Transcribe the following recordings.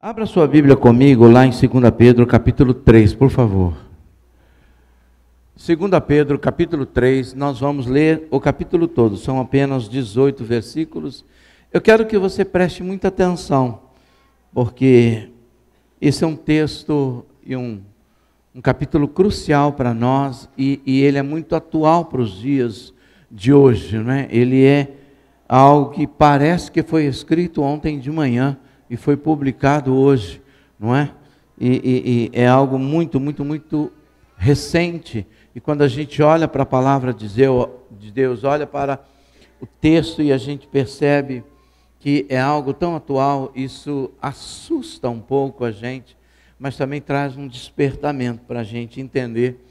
Abra sua Bíblia comigo lá em 2 Pedro, capítulo 3, por favor. 2 Pedro, capítulo 3, nós vamos ler o capítulo todo, são apenas 18 versículos. Eu quero que você preste muita atenção, porque esse é um texto e um capítulo crucial para nós, e ele é muito atual para os dias de hoje, né? Ele é algo que parece que foi escrito ontem de manhã, e foi publicado hoje, não é? E é algo muito recente. E quando a gente olha para a palavra de Deus, olha para o texto e a gente percebe que é algo tão atual, isso assusta um pouco a gente, mas também traz um despertamento para a gente entender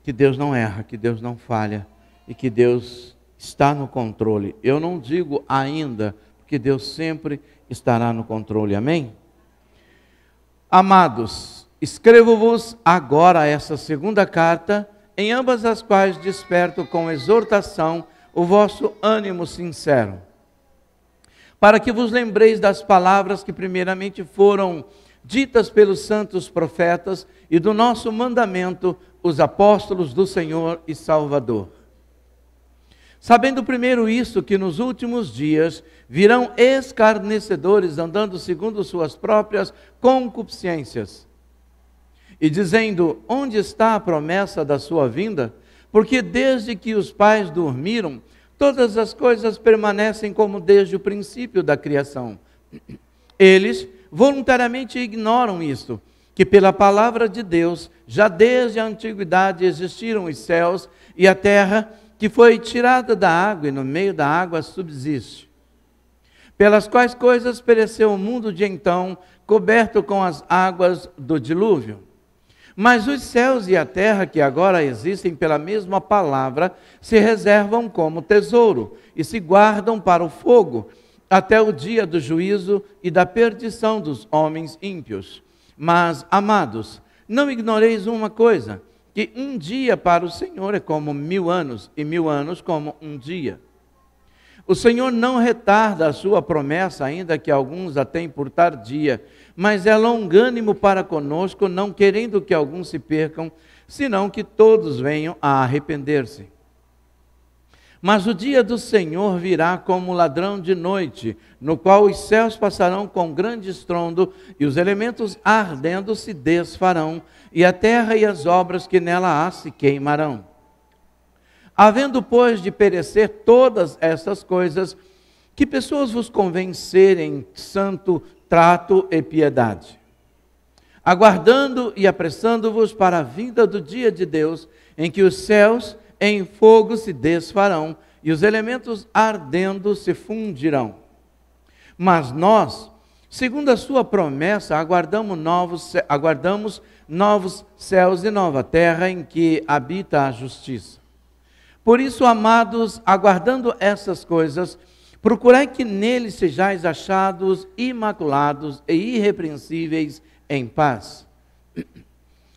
que Deus não erra, que Deus não falha e que Deus está no controle. Eu não digo ainda, porque Deus sempre estará no controle, amém? Amados, escrevo-vos agora essa segunda carta, em ambas as quais desperto com exortação o vosso ânimo sincero, para que vos lembreis das palavras que primeiramente foram ditas pelos santos profetas e do nosso mandamento, os apóstolos do Senhor e Salvador. Sabendo primeiro isso, que nos últimos dias virão escarnecedores, andando segundo suas próprias concupiscências, e dizendo: onde está a promessa da sua vinda? Porque desde que os pais dormiram, todas as coisas permanecem como desde o princípio da criação. Eles voluntariamente ignoram isto, que pela palavra de Deus, já desde a antiguidade existiram os céus e a terra, que foi tirada da água e no meio da água subsiste, pelas quais coisas pereceu o mundo de então, coberto com as águas do dilúvio. Mas os céus e a terra que agora existem pela mesma palavra, se reservam como tesouro e se guardam para o fogo, até o dia do juízo e da perdição dos homens ímpios. Mas, amados, não ignoreis uma coisa, que um dia para o Senhor é como 1000 anos, e 1000 anos como um dia. O Senhor não retarda a sua promessa, ainda que alguns a tenham por tardia, mas é longânimo para conosco, não querendo que alguns se percam, senão que todos venham a arrepender-se. Mas o dia do Senhor virá como ladrão de noite, no qual os céus passarão com grande estrondo, e os elementos ardendo se desfarão, e a terra e as obras que nela há se queimarão. Havendo, pois, de perecer todas estas coisas, que pessoas vos convencerem santo trato e piedade, aguardando e apressando-vos para a vinda do dia de Deus, em que os céus em fogo se desfarão, e os elementos ardendo se fundirão. Mas nós, segundo a sua promessa, aguardamos novos céus e nova terra, em que habita a justiça. Por isso, amados, aguardando essas coisas, procurai que neles sejais achados imaculados e irrepreensíveis em paz.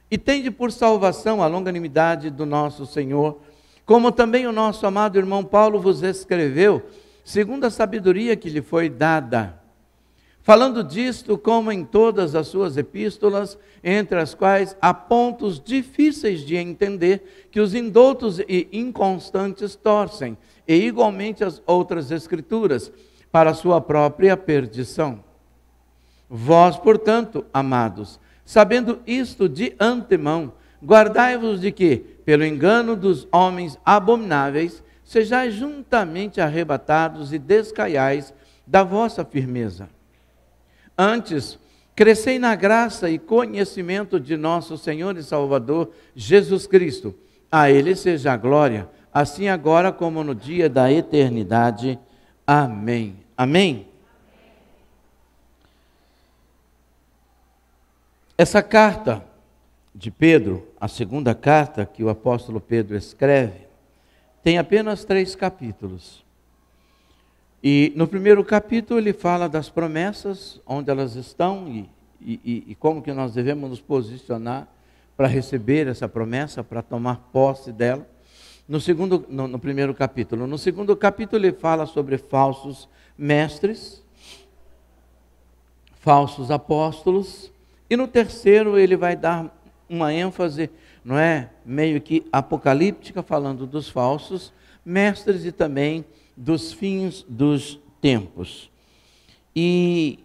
E tende por salvação a longanimidade do nosso Senhor, como também o nosso amado irmão Paulo vos escreveu, segundo a sabedoria que lhe foi dada. Falando disto, como em todas as suas epístolas, entre as quais há pontos difíceis de entender, que os indoutos e inconstantes torcem, e igualmente as outras escrituras, para a sua própria perdição. Vós, portanto, amados, sabendo isto de antemão, guardai-vos de que, pelo engano dos homens abomináveis, sejais juntamente arrebatados e descaiais da vossa firmeza. Antes, crescei na graça e conhecimento de nosso Senhor e Salvador Jesus Cristo. A Ele seja a glória, assim agora como no dia da eternidade. Amém. Amém. Essa carta de Pedro, a segunda carta que o apóstolo Pedro escreve, tem apenas 3 capítulos. E no primeiro capítulo ele fala das promessas, onde elas estão e como que nós devemos nos posicionar para receber essa promessa, para tomar posse dela. No primeiro capítulo. No segundo capítulo ele fala sobre falsos mestres, falsos apóstolos. E no terceiro ele vai dar uma ênfase, não é, meio que apocalíptica, falando dos falsos mestres e também dos fins dos tempos. E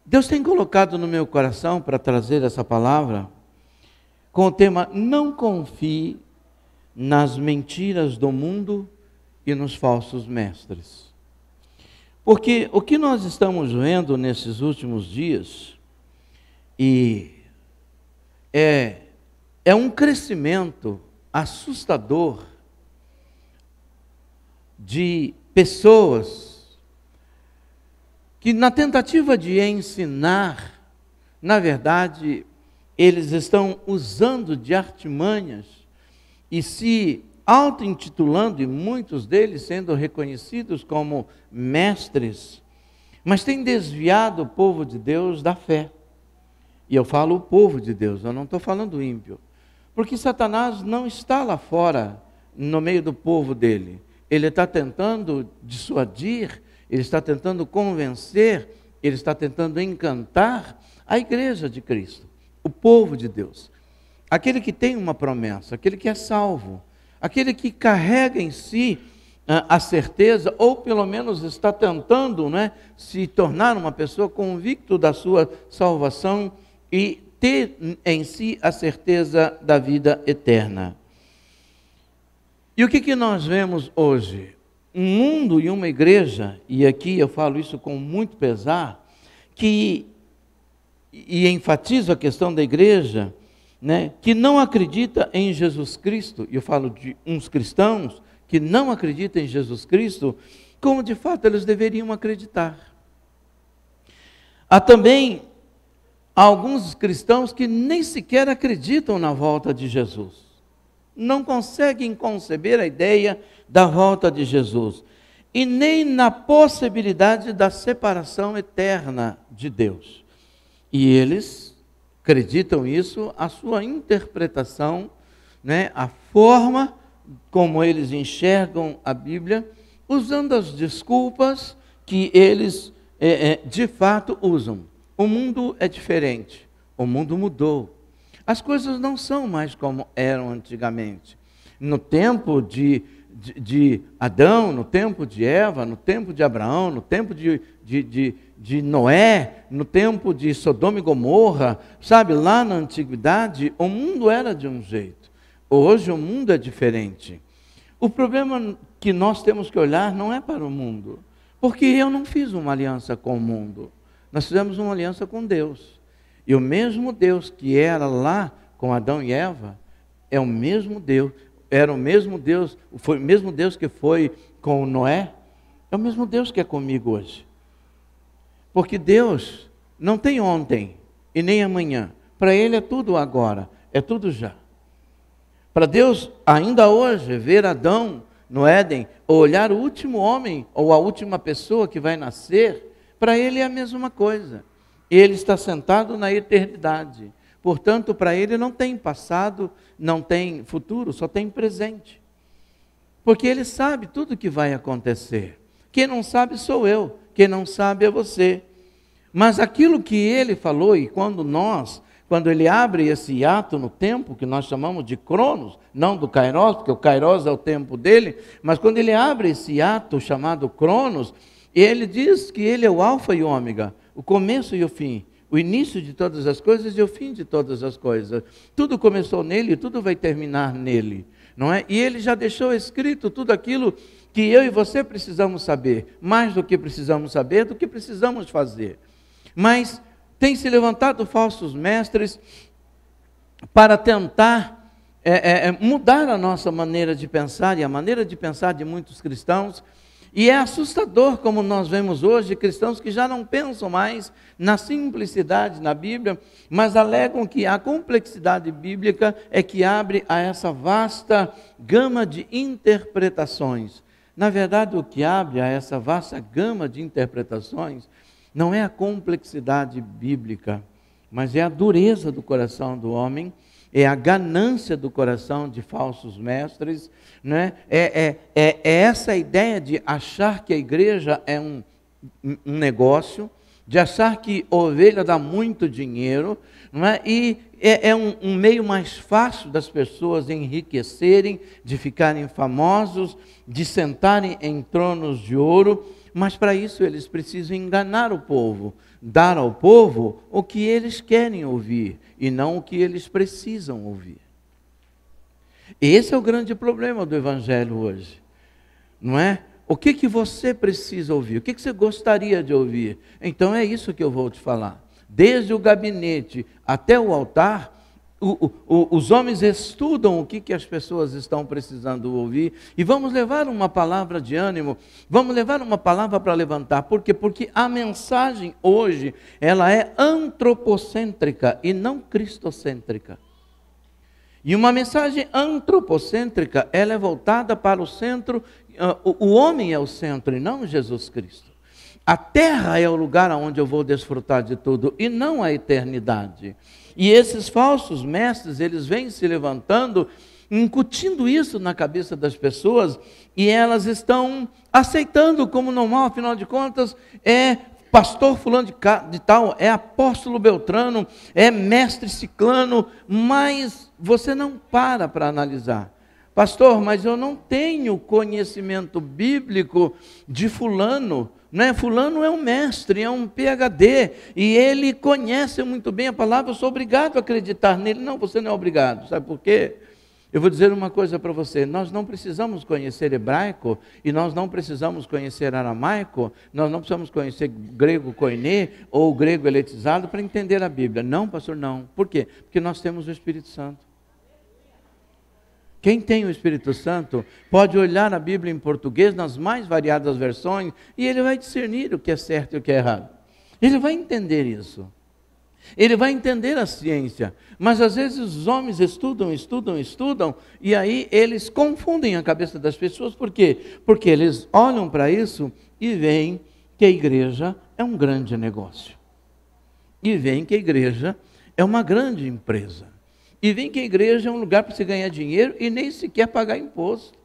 Deus tem colocado no meu coração para trazer essa palavra com o tema: não confie nas mentiras do mundo e nos falsos mestres. Porque o que nós estamos vendo nesses últimos dias é um crescimento assustador de pessoas que, na tentativa de ensinar, na verdade, eles estão usando de artimanhas e se auto-intitulando, e muitos deles sendo reconhecidos como mestres, mas têm desviado o povo de Deus da fé. E eu falo o povo de Deus, eu não estou falando ímpio, porque Satanás não está lá fora, no meio do povo dele. Ele está tentando dissuadir, ele está tentando convencer, ele está tentando encantar a igreja de Cristo, o povo de Deus. Aquele que tem uma promessa, aquele que é salvo, aquele que carrega em si a certeza, ou pelo menos está tentando, se tornar uma pessoa convicta da sua salvação e ter em si a certeza da vida eterna. E o que nós vemos hoje? Um mundo e uma igreja, e aqui eu falo isso com muito pesar, e enfatizo a questão da igreja, que não acredita em Jesus Cristo. E eu falo de uns cristãos que não acreditam em Jesus Cristo, como de fato eles deveriam acreditar. Há também alguns cristãos que nem sequer acreditam na volta de Jesus. Não conseguem conceber a ideia da volta de Jesus. E nem na possibilidade da separação eterna de Deus. E eles acreditam isso, a sua interpretação, a forma como eles enxergam a Bíblia, usando as desculpas que eles de fato usam. O mundo é diferente, o mundo mudou. As coisas não são mais como eram antigamente. No tempo de Adão, no tempo de Eva, no tempo de Abraão, no tempo de Noé, no tempo de Sodoma e Gomorra, sabe, lá na antiguidade, o mundo era de um jeito. Hoje o mundo é diferente. O problema que nós temos que olhar não é para o mundo, porque eu não fiz uma aliança com o mundo. Nós fizemos uma aliança com Deus. E o mesmo Deus que era lá com Adão e Eva, é o mesmo Deus, era o mesmo Deus, foi o mesmo Deus que foi com Noé, é o mesmo Deus que é comigo hoje. Porque Deus não tem ontem e nem amanhã. Para Ele é tudo agora, é tudo já. Para Deus, ainda hoje, ver Adão no Éden, ou olhar o último homem, ou a última pessoa que vai nascer, para Ele é a mesma coisa. Ele está sentado na eternidade. Portanto, para ele não tem passado, não tem futuro, só tem presente. Porque ele sabe tudo o que vai acontecer. Quem não sabe sou eu, quem não sabe é você. Mas aquilo que ele falou, e quando ele abre esse hiato no tempo, que nós chamamos de Cronos, não do Kairos, porque o Kairos é o tempo dele, mas quando ele abre esse hiato chamado Cronos, ele diz que ele é o alfa e o ômega, o começo e o fim, o início de todas as coisas e o fim de todas as coisas. Tudo começou nele e tudo vai terminar nele, não é? E ele já deixou escrito tudo aquilo que eu e você precisamos saber, mais do que precisamos saber, do que precisamos fazer. Mas tem se levantado falsos mestres para tentar mudar a nossa maneira de pensar e a maneira de pensar de muitos cristãos. E é assustador como nós vemos hoje cristãos que já não pensam mais na simplicidade na Bíblia, mas alegam que a complexidade bíblica é que abre a essa vasta gama de interpretações. Na verdade, o que abre a essa vasta gama de interpretações não é a complexidade bíblica, mas é a dureza do coração do homem, é a ganância do coração de falsos mestres, né? É essa ideia de achar que a igreja é um negócio, de achar que ovelha dá muito dinheiro, não é? E é um meio mais fácil das pessoas enriquecerem, de ficarem famosos, de sentarem em tronos de ouro. Mas para isso eles precisam enganar o povo, dar ao povo o que eles querem ouvir e não o que eles precisam ouvir. Esse é o grande problema do Evangelho hoje, não é? O que você precisa ouvir? O que você gostaria de ouvir? Então é isso que eu vou te falar. Desde o gabinete até o altar, os homens estudam o que as pessoas estão precisando ouvir, e vamos levar uma palavra de ânimo, vamos levar uma palavra para levantar. Por quê? Porque a mensagem hoje, ela é antropocêntrica e não cristocêntrica. E uma mensagem antropocêntrica, ela é voltada para o centro, o homem é o centro e não Jesus Cristo. A terra é o lugar onde eu vou desfrutar de tudo e não a eternidade. E esses falsos mestres, eles vêm se levantando, incutindo isso na cabeça das pessoas, e elas estão aceitando como normal. Afinal de contas, é pastor fulano de tal, é apóstolo Beltrano, é mestre ciclano, mas você não para analisar. Pastor, mas eu não tenho conhecimento bíblico de fulano. Né? Fulano é um mestre, é um PhD, e ele conhece muito bem a palavra, eu sou obrigado a acreditar nele. Não, você não é obrigado, sabe por quê? Eu vou dizer uma coisa para você, nós não precisamos conhecer hebraico, e nós não precisamos conhecer aramaico, nós não precisamos conhecer grego koiné, ou grego eletizado, para entender a Bíblia. Não, pastor, não. Por quê? Porque nós temos o Espírito Santo. Quem tem o Espírito Santo pode olhar a Bíblia em português nas mais variadas versões e ele vai discernir o que é certo e o que é errado. Ele vai entender isso. Ele vai entender a ciência. Mas às vezes os homens estudam e aí eles confundem a cabeça das pessoas. Por quê? Porque eles olham para isso e veem que a igreja é um grande negócio. E veem que a igreja é uma grande empresa. E vem que a igreja é um lugar para você ganhar dinheiro e nem sequer pagar imposto.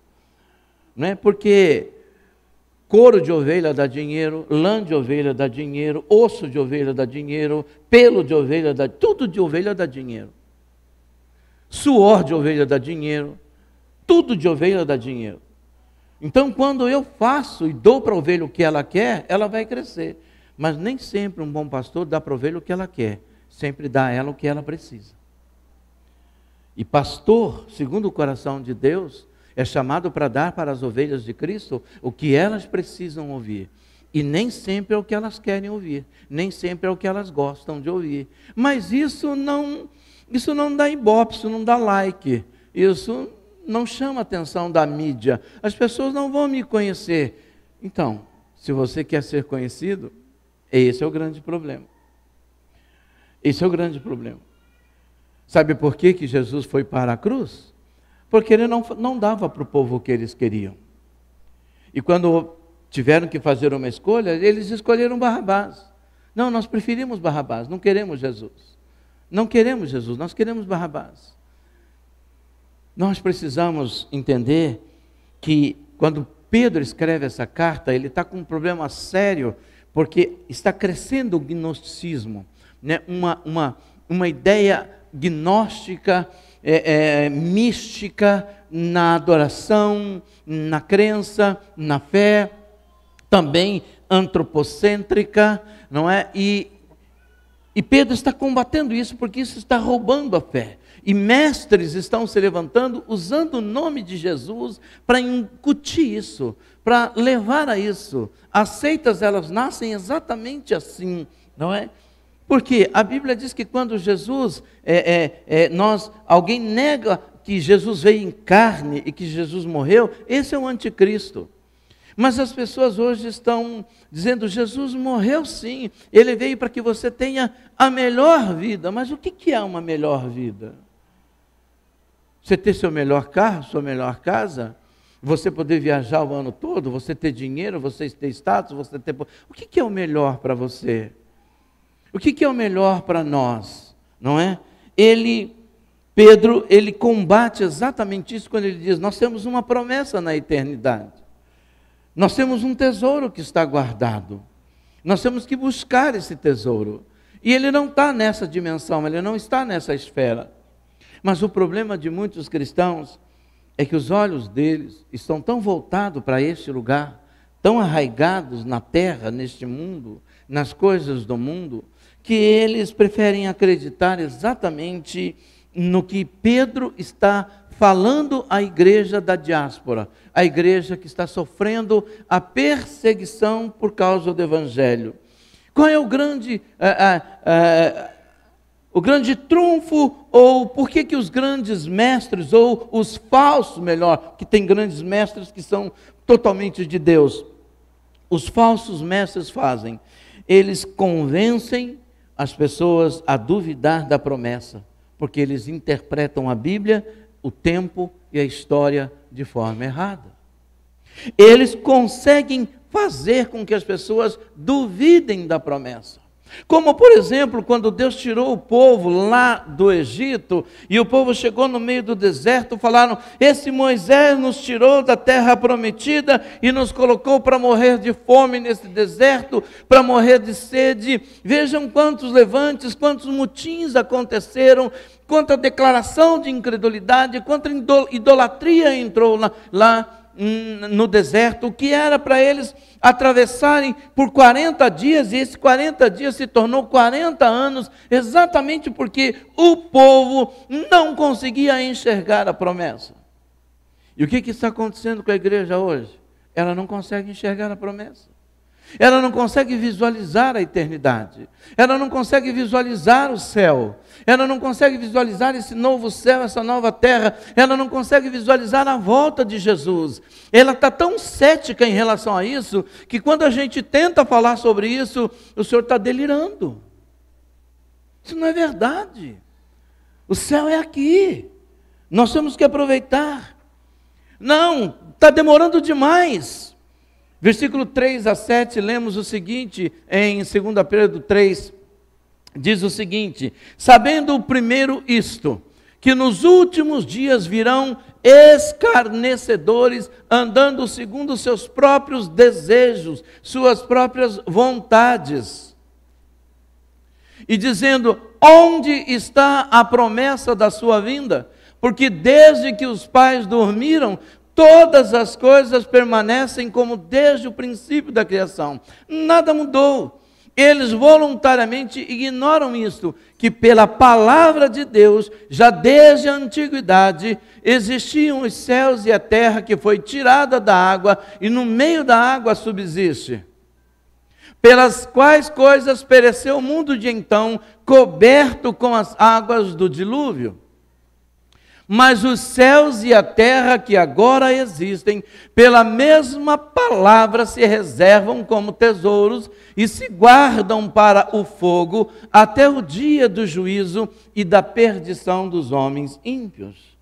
Não é? Porque couro de ovelha dá dinheiro, lã de ovelha dá dinheiro, osso de ovelha dá dinheiro, pelo de ovelha dá, tudo de ovelha dá dinheiro. Suor de ovelha dá dinheiro, tudo de ovelha dá dinheiro. Então, quando eu faço e dou para a ovelha o que ela quer, ela vai crescer. Mas nem sempre um bom pastor dá para a ovelha o que ela quer, sempre dá a ela o que ela precisa. E pastor, segundo o coração de Deus, é chamado para dar para as ovelhas de Cristo o que elas precisam ouvir. E nem sempre é o que elas querem ouvir, nem sempre é o que elas gostam de ouvir. Mas isso não dá ibope, isso não dá like, isso não chama a atenção da mídia. As pessoas não vão me conhecer. Então, se você quer ser conhecido, esse é o grande problema. Esse é o grande problema. Sabe por que Jesus foi para a cruz? Porque ele não dava para o povo o que eles queriam. E quando tiveram que fazer uma escolha, eles escolheram Barrabás. Não, nós preferimos Barrabás, não queremos Jesus. Não queremos Jesus, nós queremos Barrabás. Nós precisamos entender que quando Pedro escreve essa carta, ele está com um problema sério, porque está crescendo o gnosticismo, né? uma ideia gnóstica, mística, na adoração, na crença, na fé, também antropocêntrica, não é? E Pedro está combatendo isso, porque isso está roubando a fé. E mestres estão se levantando, usando o nome de Jesus para incutir isso, para levar a isso. As seitas, elas nascem exatamente assim, não é? Porque a Bíblia diz que quando Jesus, alguém nega que Jesus veio em carne e que Jesus morreu, esse é o anticristo. Mas as pessoas hoje estão dizendo, Jesus morreu sim, ele veio para que você tenha a melhor vida. Mas o que é uma melhor vida? Você ter seu melhor carro, sua melhor casa, você poder viajar o ano todo, você ter dinheiro, você ter status, você ter... O que é o melhor para você? O que é o melhor para nós? Não é? Pedro, ele combate exatamente isso quando ele diz, nós temos uma promessa na eternidade. Nós temos um tesouro que está guardado. Nós temos que buscar esse tesouro. E ele não está nessa dimensão, ele não está nessa esfera. Mas o problema de muitos cristãos é que os olhos deles estão tão voltados para este lugar, tão arraigados na terra, neste mundo, nas coisas do mundo, que eles preferem acreditar exatamente no que Pedro está falando à igreja da diáspora, a igreja que está sofrendo a perseguição por causa do Evangelho. Qual é o grande trunfo, ou por que os grandes mestres, ou os falsos, melhor, que tem grandes mestres que são totalmente de Deus, os falsos mestres fazem? Eles convencem as pessoas a duvidar da promessa, porque eles interpretam a Bíblia, o tempo e a história de forma errada. Eles conseguem fazer com que as pessoas duvidem da promessa. Como, por exemplo, quando Deus tirou o povo lá do Egito, e o povo chegou no meio do deserto, falaram, esse Moisés nos tirou da terra prometida e nos colocou para morrer de fome nesse deserto, para morrer de sede. Vejam quantos levantes, quantos motins aconteceram, quanta declaração de incredulidade, quanta idolatria entrou lá no deserto, o que era para eles atravessarem por 40 dias, e esses 40 dias se tornou 40 anos, exatamente porque o povo não conseguia enxergar a promessa. E o que está acontecendo com a igreja hoje? Ela não consegue enxergar a promessa. Ela não consegue visualizar a eternidade. Ela não consegue visualizar o céu. Ela não consegue visualizar esse novo céu, essa nova terra. Ela não consegue visualizar a volta de Jesus. Ela está tão cética em relação a isso, que quando a gente tenta falar sobre isso, o Senhor está delirando. Isso não é verdade. O céu é aqui. Nós temos que aproveitar. Não, está demorando demais. Versículo 3 a 7, lemos o seguinte, em 2 Pedro 3, diz o seguinte, sabendo o primeiro isto, que nos últimos dias virão escarnecedores, andando segundo os seus próprios desejos, suas próprias vontades, e dizendo, onde está a promessa da sua vinda? Porque desde que os pais dormiram, todas as coisas permanecem como desde o princípio da criação. Nada mudou. Eles voluntariamente ignoram isto, que pela palavra de Deus, já desde a antiguidade, existiam os céus e a terra que foi tirada da água, e no meio da água subsiste. Pelas quais coisas pereceu o mundo de então, coberto com as águas do dilúvio. Mas os céus e a terra que agora existem, pela mesma palavra se reservam como tesouros e se guardam para o fogo até o dia do juízo e da perdição dos homens ímpios.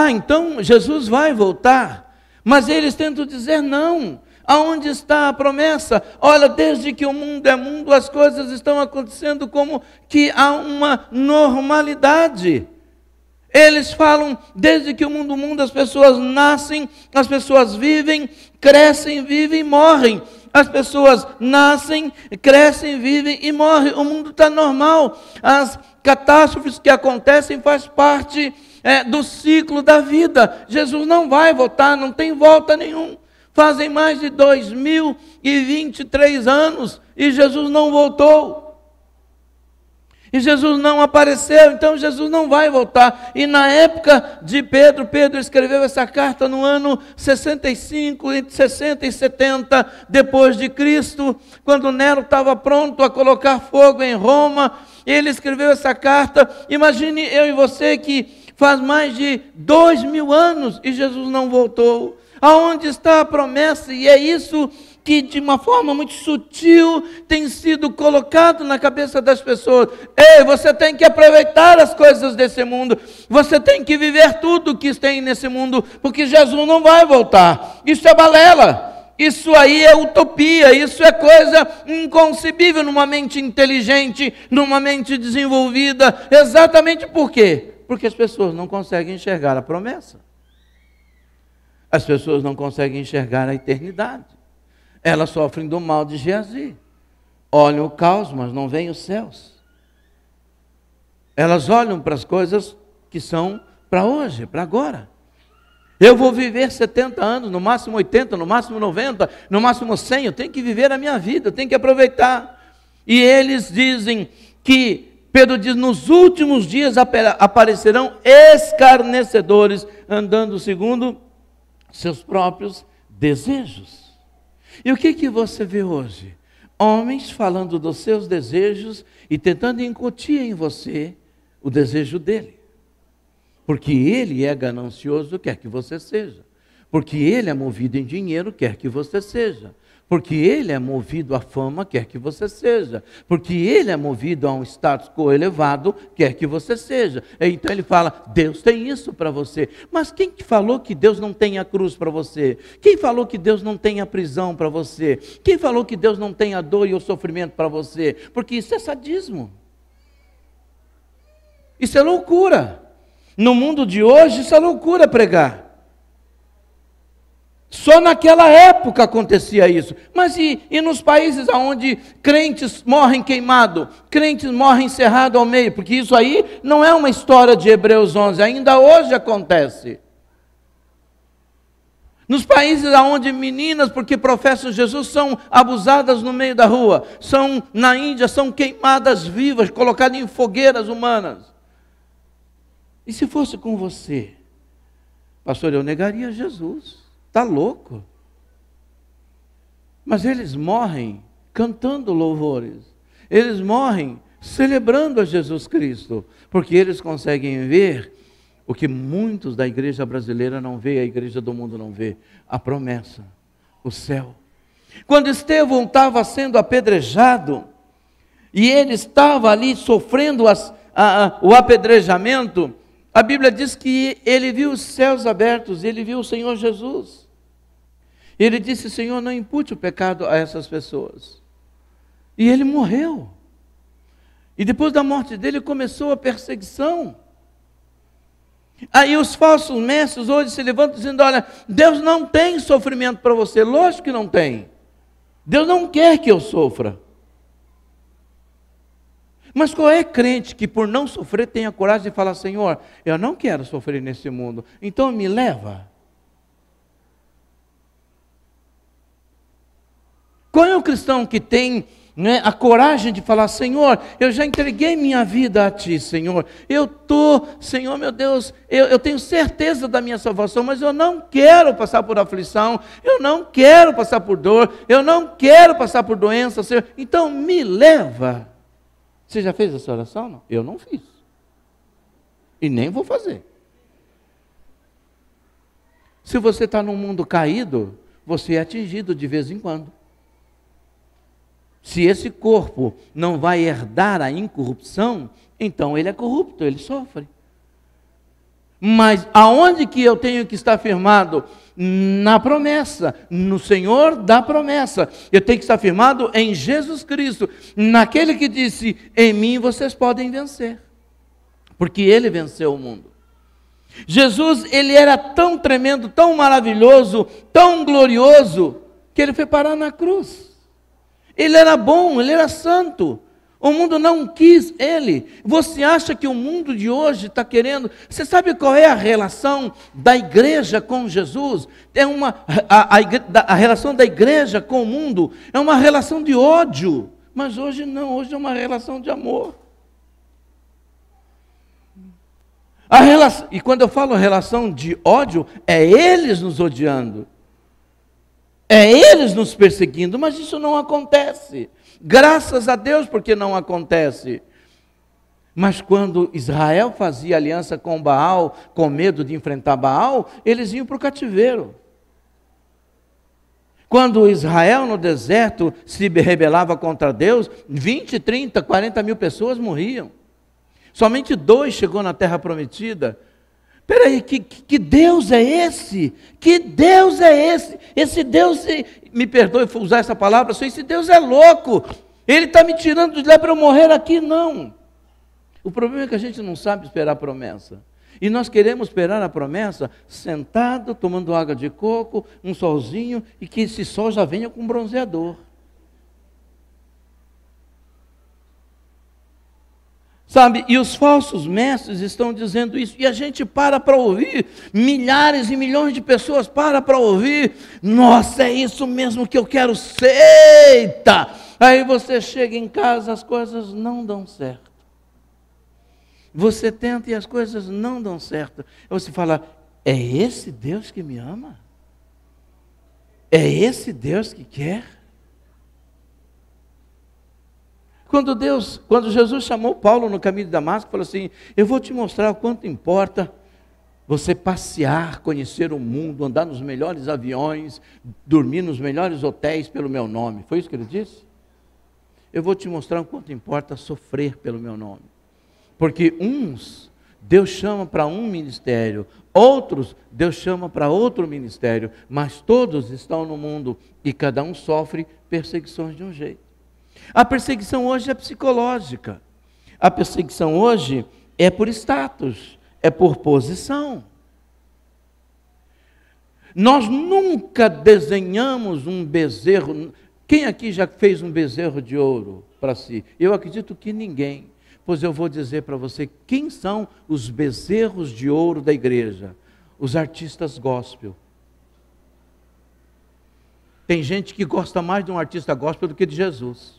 Então Jesus vai voltar, mas eles tentam dizer não. Aonde está a promessa? Olha, desde que o mundo é mundo, as coisas estão acontecendo como que há uma normalidade. Eles falam, desde que o mundo é mundo, as pessoas nascem, as pessoas vivem, crescem, vivem e morrem. As pessoas nascem, crescem, vivem e morrem. O mundo está normal. As catástrofes que acontecem faz parte do ciclo da vida. Jesus não vai voltar, não tem volta nenhum. Fazem mais de 2023 anos e Jesus não voltou. E Jesus não apareceu, então Jesus não vai voltar. E na época de Pedro, Pedro escreveu essa carta no ano 65, entre 60 e 70 depois de Cristo, quando Nero estava pronto a colocar fogo em Roma. Ele escreveu essa carta. Imagine eu e você que faz mais de 2000 anos e Jesus não voltou. Aonde está a promessa? E é isso que de uma forma muito sutil tem sido colocado na cabeça das pessoas. Ei, você tem que aproveitar as coisas desse mundo, você tem que viver tudo que tem nesse mundo, porque Jesus não vai voltar. Isso é balela, isso aí é utopia, isso é coisa inconcebível numa mente inteligente, numa mente desenvolvida. Exatamente por quê? Porque as pessoas não conseguem enxergar a promessa. As pessoas não conseguem enxergar a eternidade. Elas sofrem do mal de Geazi. Olham o caos, mas não veem os céus. Elas olham para as coisas que são para hoje, para agora. Eu vou viver 70 anos, no máximo 80, no máximo 90, no máximo 100. Eu tenho que viver a minha vida, eu tenho que aproveitar. E eles dizem que, Pedro diz, nos últimos dias aparecerão escarnecedores, andando segundo seus próprios desejos. E o que você vê hoje? Homens falando dos seus desejos e tentando incutir em você o desejo dele. Porque ele é ganancioso, quer que você seja. Porque ele é movido em dinheiro, quer que você seja. Porque ele é movido à fama, quer que você seja. Porque ele é movido a um status quo elevado, quer que você seja. Então ele fala, Deus tem isso para você. Mas quem falou que Deus não tem a cruz para você? Quem falou que Deus não tem a prisão para você? Quem falou que Deus não tem a dor e o sofrimento para você? Porque isso é sadismo. Isso é loucura. No mundo de hoje, isso é loucura pregar. Só naquela época acontecia isso. Mas e nos países onde crentes morrem queimados, crentes morrem encerrados ao meio? Porque isso aí não é uma história de Hebreus 11, ainda hoje acontece. Nos países onde meninas, porque professam Jesus, são abusadas no meio da rua, na Índia, são queimadas vivas, colocadas em fogueiras humanas. E se fosse com você? Pastor, eu negaria Jesus. Está louco? Mas eles morrem cantando louvores. Eles morrem celebrando a Jesus Cristo. Porque eles conseguem ver o que muitos da igreja brasileira não vê, a igreja do mundo não vê. A promessa, o céu. Quando Estevão estava sendo apedrejado, e ele estava ali sofrendo o apedrejamento, a Bíblia diz que ele viu os céus abertos, ele viu o Senhor Jesus. Ele disse, Senhor, não impute o pecado a essas pessoas. E ele morreu. E depois da morte dele começou a perseguição. Aí os falsos mestres hoje se levantam dizendo, olha, Deus não tem sofrimento para você. Lógico que não tem. Deus não quer que eu sofra. Mas qual é crente que por não sofrer tem a coragem de falar, Senhor, eu não quero sofrer nesse mundo, então me leva. Qual é o cristão que tem a coragem de falar, Senhor, eu já entreguei minha vida a Ti, Senhor, Senhor meu Deus, eu tenho certeza da minha salvação, mas eu não quero passar por aflição, eu não quero passar por dor, eu não quero passar por doença, Senhor, então me leva. Você já fez essa oração? Não? Eu não fiz. E nem vou fazer. Se você está num mundo caído, você é atingido de vez em quando. Se esse corpo não vai herdar a incorrupção, então ele é corrupto, ele sofre. Mas aonde que eu tenho que estar firmado? Na promessa, no Senhor da promessa. Eu tenho que estar firmado em Jesus Cristo, naquele que disse: em mim vocês podem vencer, porque Ele venceu o mundo. Jesus, Ele era tão tremendo, tão maravilhoso, tão glorioso, que Ele foi parar na cruz. Ele era bom, Ele era santo. O mundo não quis Ele. Você acha que o mundo de hoje está querendo? Você sabe qual é a relação da igreja com Jesus? A relação da igreja com o mundo é uma relação de ódio. Mas hoje não, hoje é uma relação de amor. E quando eu falo relação de ódio, é eles nos odiando. É eles nos perseguindo, mas isso não acontece. Graças a Deus, porque não acontece. Mas quando Israel fazia aliança com Baal, com medo de enfrentar Baal, eles iam para o cativeiro. Quando Israel no deserto se rebelava contra Deus, 20, 30, 40 mil pessoas morriam. Somente 2 chegou na terra prometida. Peraí, que Deus é esse? Que Deus é esse? Esse Deus, me perdoe usar essa palavra, esse Deus é louco. Ele está me tirando de lá para eu morrer aqui, não. O problema é que a gente não sabe esperar a promessa. E nós queremos esperar a promessa sentado, tomando água de coco, um solzinho, e que esse sol já venha com bronzeador. Sabe, e os falsos mestres estão dizendo isso, e a gente para ouvir, milhares e milhões de pessoas para ouvir. Nossa, é isso mesmo que eu quero ser. Eita! Aí você chega em casa, as coisas não dão certo. Você tenta e as coisas não dão certo. Você fala: é esse Deus que me ama? É esse Deus que quer? Quando Jesus chamou Paulo no caminho de Damasco, falou assim: eu vou te mostrar o quanto importa você passear, conhecer o mundo, andar nos melhores aviões, dormir nos melhores hotéis pelo meu nome. Foi isso que ele disse? Eu vou te mostrar o quanto importa sofrer pelo meu nome. Porque uns, Deus chama para um ministério, outros, Deus chama para outro ministério, mas todos estão no mundo e cada um sofre perseguições de um jeito. A perseguição hoje é psicológica. A perseguição hoje é por status, é por posição. Nós nunca desenhamos um bezerro. Quem aqui já fez um bezerro de ouro para si? Eu acredito que ninguém. Pois eu vou dizer para você quem são os bezerros de ouro da igreja. Os artistas gospel. Tem gente que gosta mais de um artista gospel do que de Jesus.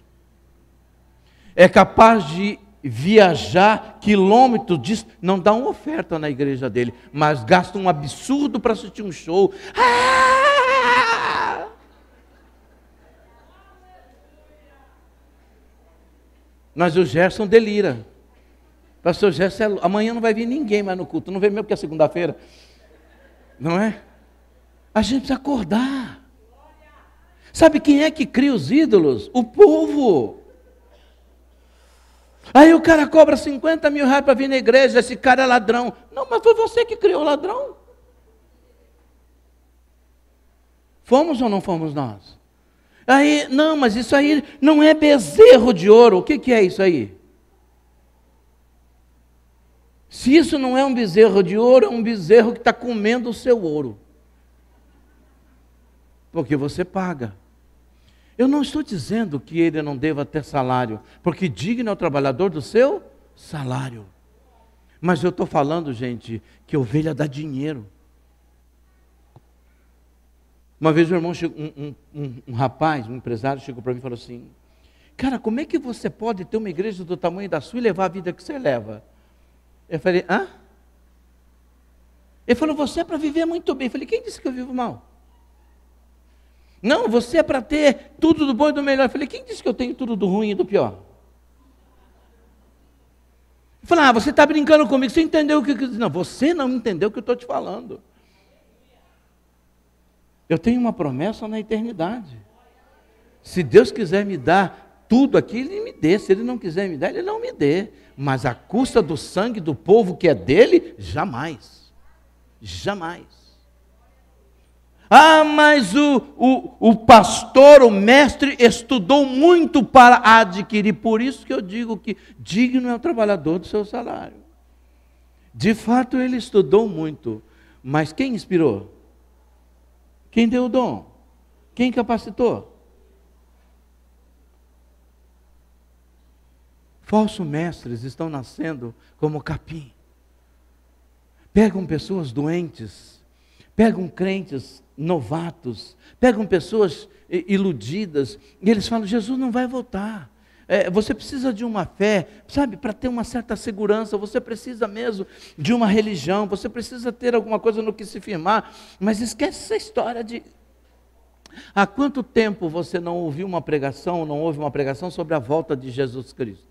É capaz de viajar quilômetros, não dá uma oferta na igreja dele, mas gasta um absurdo para assistir um show. Mas o Gerson delira. Pastor Gerson, amanhã não vai vir ninguém mais no culto, não vem mesmo porque é segunda-feira. Não é? A gente precisa acordar. Sabe quem é que cria os ídolos? O povo. Aí o cara cobra 50 mil reais para vir na igreja, esse cara é ladrão. Não, mas foi você que criou o ladrão. Fomos ou não fomos nós? Aí, não, mas isso aí não é bezerro de ouro. O que é isso aí? Se isso não é um bezerro de ouro, é um bezerro que está comendo o seu ouro. Porque você paga. Eu não estou dizendo que ele não deva ter salário, porque digno é o trabalhador do seu salário. Mas eu estou falando, gente, que ovelha dá dinheiro. Uma vez um rapaz, um empresário, chegou para mim e falou assim: cara, como é que você pode ter uma igreja do tamanho da sua e levar a vida que você leva? Eu falei: hã? Ele falou: você é para viver muito bem. Eu falei: quem disse que eu vivo mal? Não, você é para ter tudo do bom e do melhor. Eu falei: quem disse que eu tenho tudo do ruim e do pior? Eu falei: ah, você está brincando comigo, você entendeu o que eu disse? Não, você não entendeu o que eu estou te falando. Eu tenho uma promessa na eternidade. Se Deus quiser me dar tudo aqui, Ele me dê. Se Ele não quiser me dar, Ele não me dê. Mas à custa do sangue do povo que é dele, jamais. Jamais. Ah, mas o pastor, o mestre, estudou muito para adquirir. Por isso que eu digo que digno é o trabalhador do seu salário. De fato, ele estudou muito. Mas quem inspirou? Quem deu o dom? Quem capacitou? Falsos mestres estão nascendo como capim. Pegam pessoas doentes, pegam crentes novatos, pegam pessoas iludidas, e eles falam, Jesus não vai voltar. Você precisa de uma fé, sabe, para ter uma certa segurança, você precisa mesmo de uma religião, você precisa ter alguma coisa no que se firmar, mas esquece essa história de... Há quanto tempo você não ouviu uma pregação, não ouve uma pregação sobre a volta de Jesus Cristo?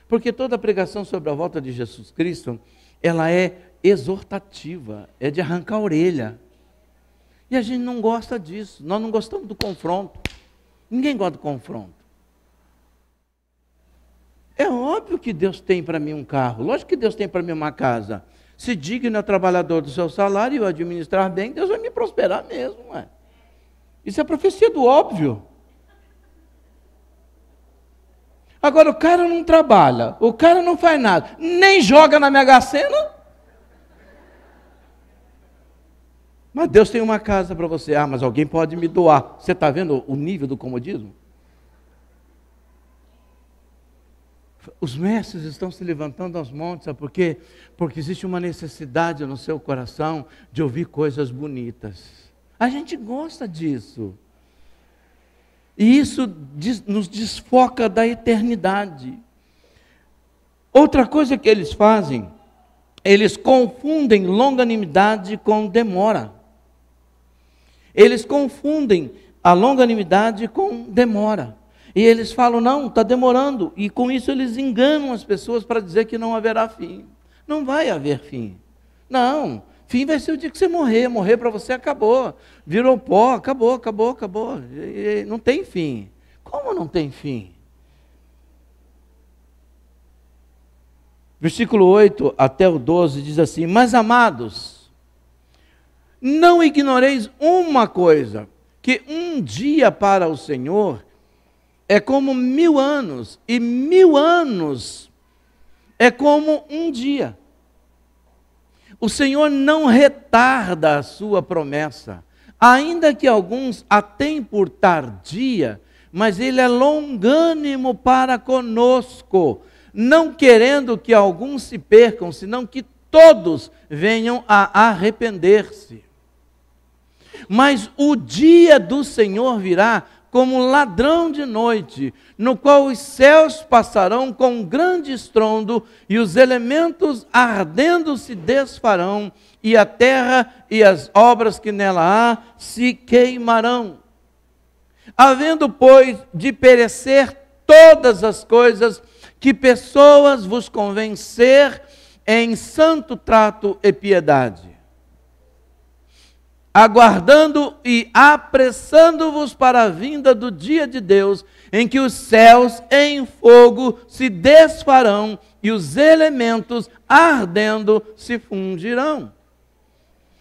Porque toda pregação sobre a volta de Jesus Cristo, ela é exortativa, é de arrancar a orelha. E a gente não gosta disso, nós não gostamos do confronto. Ninguém gosta do confronto. É óbvio que Deus tem para mim um carro, lógico que Deus tem para mim uma casa. Se digno é o trabalhador do seu salário e eu administrar bem, Deus vai me prosperar mesmo. Ué. Isso é profecia do óbvio. Agora, o cara não trabalha, o cara não faz nada, nem joga na Mega Sena. Mas Deus tem uma casa para você. Ah, mas alguém pode me doar. Você está vendo o nível do comodismo? Os mestres estão se levantando aos montes, sabe por quê? Porque existe uma necessidade no seu coração de ouvir coisas bonitas. A gente gosta disso. E isso nos desfoca da eternidade. Outra coisa que eles fazem, eles confundem longanimidade com demora. Eles confundem a longanimidade com demora. E eles falam, não, está demorando. E com isso eles enganam as pessoas para dizer que não haverá fim. Não vai haver fim. Não, fim vai ser o dia que você morrer. Morrer para você acabou. Virou pó, acabou. E não tem fim. Como não tem fim? Versículo 8 até o 12 diz assim, mas amados, não ignoreis uma coisa, que um dia para o Senhor é como 1000 anos, e 1000 anos é como um dia. O Senhor não retarda a sua promessa, ainda que alguns a tenham por tardia, mas Ele é longânimo para conosco, não querendo que alguns se percam, senão que todos venham a arrepender-se. Mas o dia do Senhor virá como um ladrão de noite, no qual os céus passarão com grande estrondo, e os elementos ardendo se desfarão, e a terra e as obras que nela há se queimarão. Havendo, pois, de perecer todas as coisas, que pessoas vos convencer em santo trato e piedade, aguardando e apressando-vos para a vinda do dia de Deus, em que os céus em fogo se desfarão e os elementos ardendo se fundirão.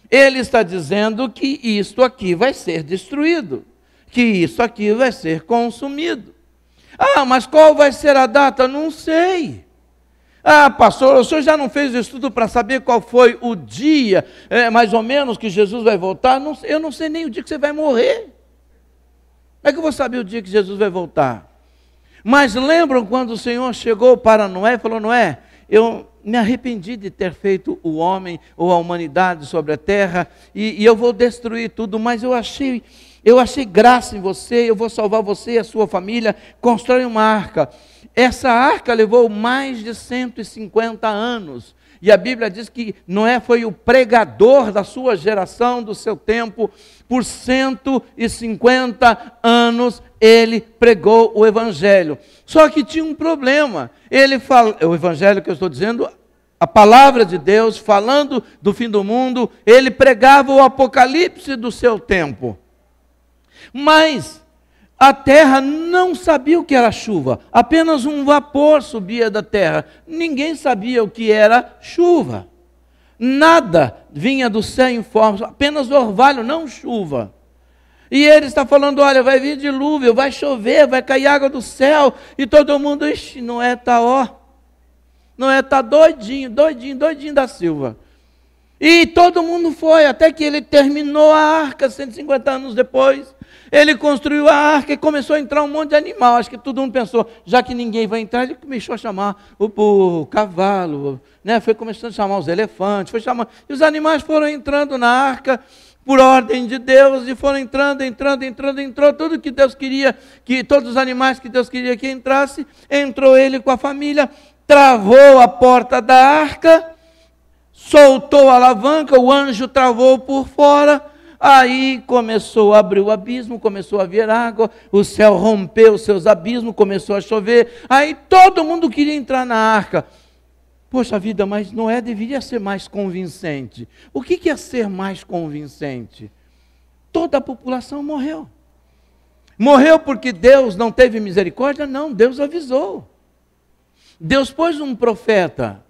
Ele está dizendo que isto aqui vai ser destruído, que isso aqui vai ser consumido. Ah, mas qual vai ser a data? Não sei. Ah, pastor, o senhor já não fez estudo para saber qual foi o dia, mais ou menos, que Jesus vai voltar? Não, eu não sei nem o dia que você vai morrer. Como é que eu vou saber o dia que Jesus vai voltar? Mas lembram quando o Senhor chegou para Noé e falou, Noé, eu me arrependi de ter feito o homem ou a humanidade sobre a terra, e eu vou destruir tudo, mas eu achei graça em você, eu vou salvar você e a sua família, constrói uma arca. Essa arca levou mais de 150 anos, e a Bíblia diz que Noé foi o pregador da sua geração, do seu tempo, por 150 anos ele pregou o Evangelho. Só que tinha um problema, o Evangelho que eu estou dizendo, a palavra de Deus, falando do fim do mundo, ele pregava o Apocalipse do seu tempo. Mas a terra não sabia o que era chuva, apenas um vapor subia da terra, ninguém sabia o que era chuva. nada vinha do céu em forma, apenas orvalho, não chuva. E ele está falando, olha, vai vir dilúvio, vai chover, vai cair água do céu, e todo mundo, ixi, Noé está Noé está doidinho da Silva. E todo mundo foi, até que ele terminou a arca, 150 anos depois. Ele construiu a arca e começou a entrar um monte de animal. Acho que todo mundo pensou, já que ninguém vai entrar, ele começou a chamar o burro, o cavalo, né? Foi começando a chamar os elefantes, e os animais foram entrando na arca, por ordem de Deus, e foram entrando, entrou tudo que Deus queria, todos os animais que Deus queria que entrasse, entrou ele com a família, travou a porta da arca, soltou a alavanca, o anjo travou por fora, aí começou a abrir o abismo, começou a vir água, o céu rompeu os seus abismos, começou a chover, aí todo mundo queria entrar na arca. Poxa vida, mas Noé deveria ser mais convincente. O que é ser mais convincente? Toda a população morreu. Morreu porque Deus não teve misericórdia? Não, Deus avisou. Deus pôs um profeta.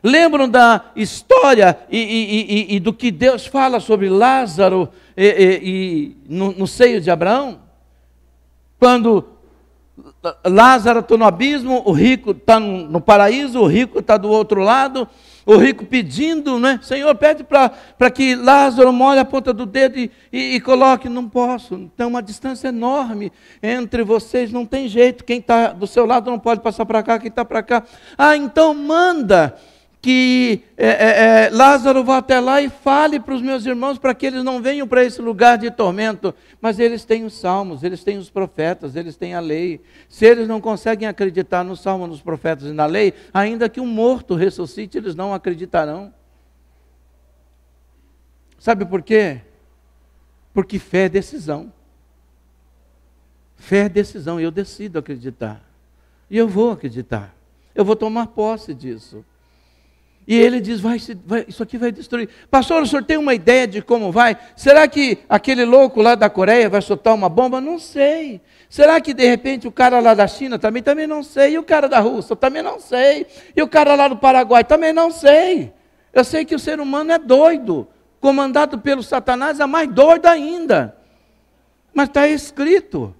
Lembram da história e do que Deus fala sobre Lázaro no seio de Abraão? Quando Lázaro está no abismo, o rico está no paraíso, o rico está do outro lado, o rico pedindo, né? Senhor, pede para que Lázaro molhe a ponta do dedo e coloque. Não posso, tem uma distância enorme entre vocês, não tem jeito, quem está do seu lado não pode passar para cá, quem está para cá. Então manda que Lázaro vá até lá e fale para os meus irmãos para que eles não venham para esse lugar de tormento. Mas eles têm os salmos, eles têm os profetas, eles têm a lei. Se eles não conseguem acreditar no salmo, nos profetas e na lei, ainda que um morto ressuscite, eles não acreditarão. Sabe por quê? Porque fé é decisão. Fé é decisão, e eu decido acreditar. E eu vou acreditar. Eu vou tomar posse disso. E ele diz, isso aqui vai destruir. Pastor, o senhor tem uma ideia de como vai? Será que aquele louco lá da Coreia vai soltar uma bomba? Não sei. Será que de repente o cara lá da China também não sei. E o cara da Rússia? Também não sei. E o cara lá do Paraguai? Também não sei. Eu sei que o ser humano é doido. Comandado pelo Satanás é mais doido ainda. Mas está escrito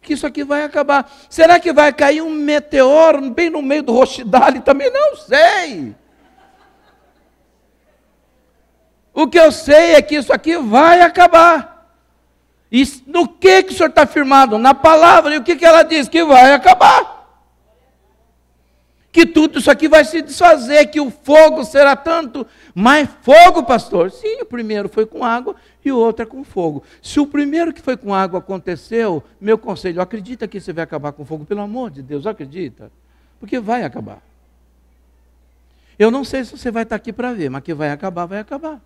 que isso aqui vai acabar. Será que vai cair um meteoro bem no meio do Rochidale? Também não sei. O que eu sei é que isso aqui vai acabar. E no que o senhor está firmado? Na palavra. E o que ela diz? Que vai acabar. Que tudo isso aqui vai se desfazer, que o fogo será tanto. Mas fogo, pastor? Sim, o primeiro foi com água e o outro é com fogo. Se o primeiro que foi com água aconteceu, meu conselho, acredita que você vai acabar com fogo? Pelo amor de Deus, acredita. Porque vai acabar. Eu não sei se você vai estar aqui para ver, mas que vai acabar, vai acabar.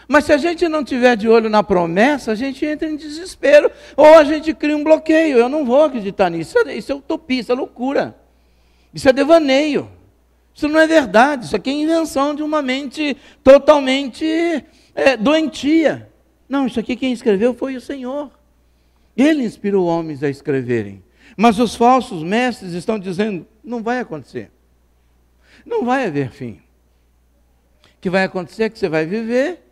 Mas se a gente não tiver de olho na promessa, a gente entra em desespero, ou a gente cria um bloqueio. Eu não vou acreditar nisso, isso é utopia, isso é loucura, isso é devaneio, isso não é verdade, isso aqui é invenção de uma mente totalmente doentia. Não, isso aqui quem escreveu foi o Senhor, Ele inspirou homens a escreverem, mas os falsos mestres estão dizendo, não vai acontecer, não vai haver fim. O que vai acontecer é que você vai viver,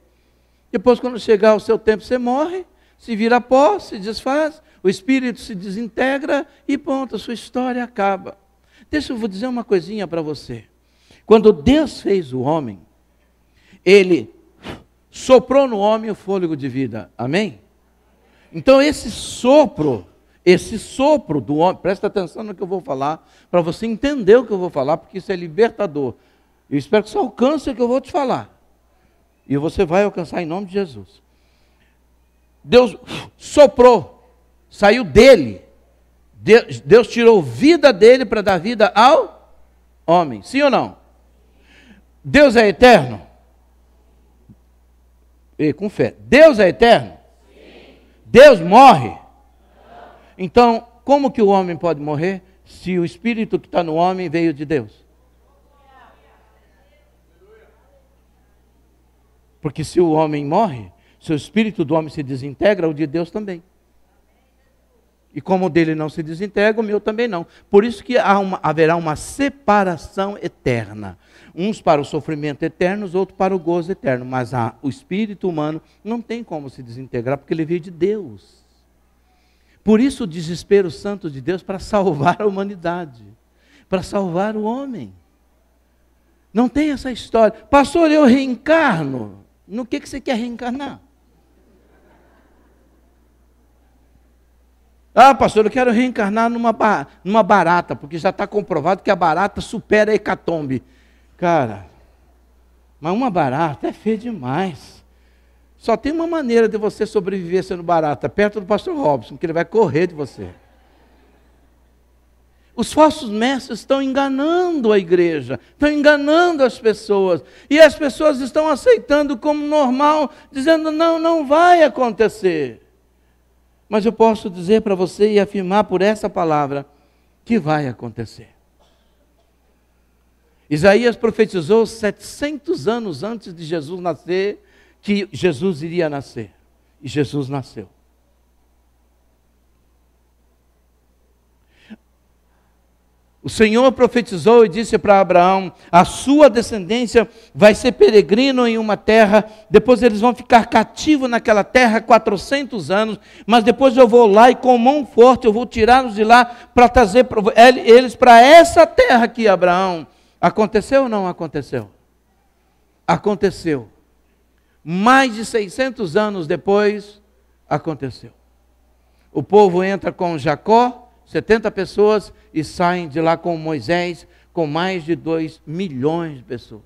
depois, quando chegar o seu tempo, você morre, se vira pó, se desfaz, o espírito se desintegra e pronto, a sua história acaba. Deixa eu vou dizer uma coisinha para você. Quando Deus fez o homem, Ele soprou no homem o fôlego de vida. Amém? Então, esse sopro do homem, presta atenção no que eu vou falar, para você entender o que eu vou falar, porque isso é libertador. Eu espero que você alcance o que eu vou te falar. E você vai alcançar em nome de Jesus. Deus soprou, saiu dele. Deus tirou vida dele para dar vida ao homem. Sim ou não? Deus é eterno? E com fé. Deus é eterno? Sim. Deus morre? Não. Então, como que o homem pode morrer se o espírito que está no homem veio de Deus? Porque se o homem morre, se o espírito do homem se desintegra, o de Deus também. E como o dele não se desintegra, o meu também não. Por isso que haverá uma separação eterna. Uns para o sofrimento eterno, os outros para o gozo eterno. Mas o espírito humano não tem como se desintegrar, porque ele veio de Deus. Por isso o desespero santo de Deus para salvar a humanidade, para salvar o homem. Não tem essa história. Pastor, eu reencarno. No que você quer reencarnar? Ah, pastor, eu quero reencarnar numa barata, porque já está comprovado que a barata supera a hecatombe. Cara, mas uma barata é feia demais. Só tem uma maneira de você sobreviver sendo barata, perto do pastor Robson, que ele vai correr de você. Os falsos mestres estão enganando a igreja, estão enganando as pessoas, e as pessoas estão aceitando como normal, dizendo, não, não vai acontecer. Mas eu posso dizer para você e afirmar por essa palavra que vai acontecer. Isaías profetizou 700 anos antes de Jesus nascer, que Jesus iria nascer. E Jesus nasceu. O Senhor profetizou e disse para Abraão, a sua descendência vai ser peregrino em uma terra, depois eles vão ficar cativos naquela terra 400 anos, mas depois eu vou lá e com mão forte eu vou tirá-los de lá para trazer eles para essa terra aqui, Abraão. Aconteceu ou não aconteceu? Aconteceu. Mais de 600 anos depois, aconteceu. O povo entra com Jacó, 70 pessoas, e saem de lá com Moisés, com mais de 2 milhões de pessoas.